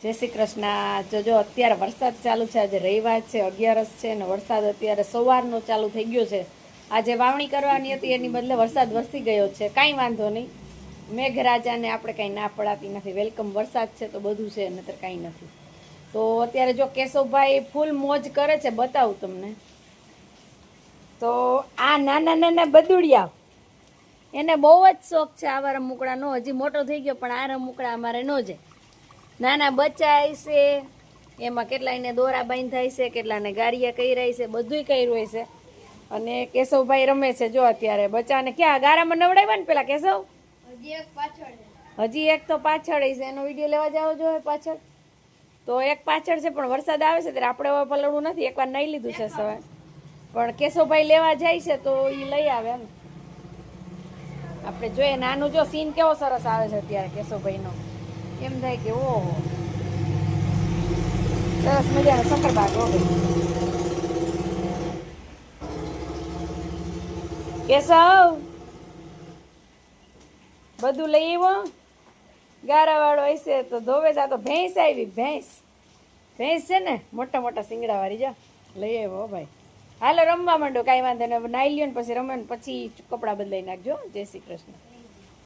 જય શ્રી કૃષ્ણ. જોજો અત્યારે વરસાદ ચાલુ છે. આજે રવિવાર છે, 11 છે ને વરસાદ અત્યારે સવારનો ચાલુ થઈ ગયો છે. આજે વાવણી કરવાની હતી એની બદલે વરસાદ વરસી ગયો છે. કાંઈ વાંધો નહીં, મેઘરાજાને આપણે કાંઈ ના પડાતી નથી. વેલકમ. વરસાદ છે તો બધું છે, નહીતર કાંઈ નથી. તો અત્યારે જો કેશવભાઈ ફૂલ મોજ કરે છે, બતાવું તમને. તો આ નાના નાના બદુડિયા, એને બહુ જ શોખ છે આવા રમકડાનો. હજી મોટો થઈ ગયો પણ આ રમકડા અમારે ન જાય. નાના બચ્ચા છે, એમાં કેટલાયને દોરા બાંધાય છે, કેટલાને ગાડિયા કર્યા છે, બધુંય કર્યું હોય છે. અને કેશવભાઈ રમે છે. જો અત્યારે બચ્ચાને ક્યાં ગારામાં નવડાવ્યા ને પેલા કેશવ? હજી એક તો પાછળ છે, એનો વિડીયો લેવા જાવ જોઈએ પાછળ. તો એક પાછળ છે પણ વરસાદ આવે છે ત્યારે આપણે હવે પલળવું નથી. એકવાર નહીં લીધું છે સવારે, પણ કેશવભાઈ લેવા જાય છે તો એ લઈ આવે એમ. આપણે જોઈએ નાનું જો સીન કેવો સરસ આવે છે અત્યારે કેશવભાઈનો. એમ થાય કે ઓહો, સરસ મજાનો શક્કરબાગ હો ભાઈ. કેશવ બધું લઈ આવ્યો? ગારા વાળો હશે તો ધોવે જા. તો ભેંસ આવી, ભેંસ છે ને મોટા મોટા સિંગડા વાળી. જા લઈ આવ્યો ભાઈ. હાલો રમવા માંડો, કાંઈ વાંધો નહીં. નાઈ લ્યો ને પછી રમે ને પછી કપડાં બદલાઈ નાખજો. જય શ્રી કૃષ્ણ.